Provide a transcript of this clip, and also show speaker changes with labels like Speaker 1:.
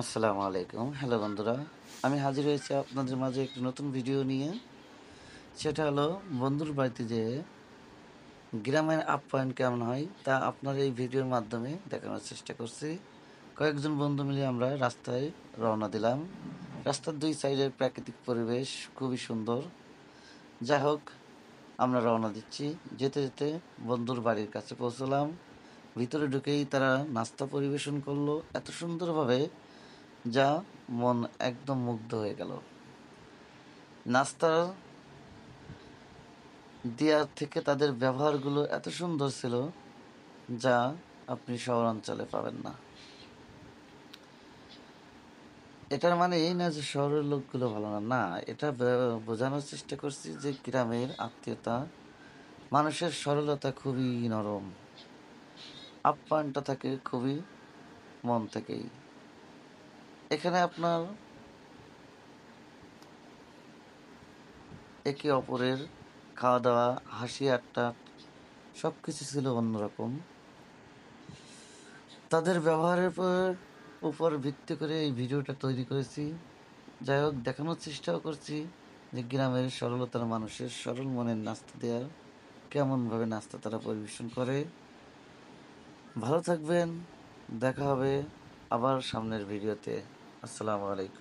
Speaker 1: আসসালামু আলাইকুম। হ্যালো বন্ধুরা। আমি হাজির হয়েছি আপনাদের মাঝে একটি নতুন ভিডিও নিয়ে। সেটা হলো বন্ধুর বাড়িতে যেয়ে গ্রামের আপ্যায়ন কেমন হয় তা আপনার এই ভিডিওর মাধ্যমে দেখানোর চেষ্টা করছি। কয়েকজন বন্ধু মিলে আমরা রাস্তায় রওনা দিলাম। রাস্তার ২ সাইডের প্রাকৃতিক পরিবেশ খুবই সুন্দর। যাই হোক আমরা রওনা দিচ্ছি। যেতে, যেতে বন্ধুর বাড়ির কাছে পৌঁছলাম। ভিতরে ঢুকেই তারা নাস্তা পরিবেশন করলো এত সুন্দরভাবে যা মন একদম মুগ্ধ হয়ে গেল। নাস্তা দেওয়ার থেকে তাদের ব্যবহারগুলো এত সুন্দর ছিল যা আপনি শহরাঞ্চলে পাবেন না। এটার মানে এই না যে শহরের লোকগুলো ভালো না, না এটা বোঝানোর চেষ্টা করছি যে গ্রামের আত্মীয়তা, মানুষের সরলতা খুবই নরম, আপ্যায়নটা থাকে খুবই মন থেকেই। এখানে আপনার একে অপরের খাওয়া দাওয়া, হাসি আট্টা সবকিছু ছিল অন্যরকম। তাদের ব্যবহারের উপর ভিত্তি করে এই ভিডিওটা তৈরি করেছি। যাই হোক দেখানোর চেষ্টাও করছি যে গ্রামের সরলতার মানুষের সরল মনের নাস্তা দেওয়ার কেমনভাবে নাস্তা তারা পরিবেশন করে। ভালো থাকবেন, দেখা হবে আবার সামনের ভিডিওতে। আসসালামু আলাইকুম।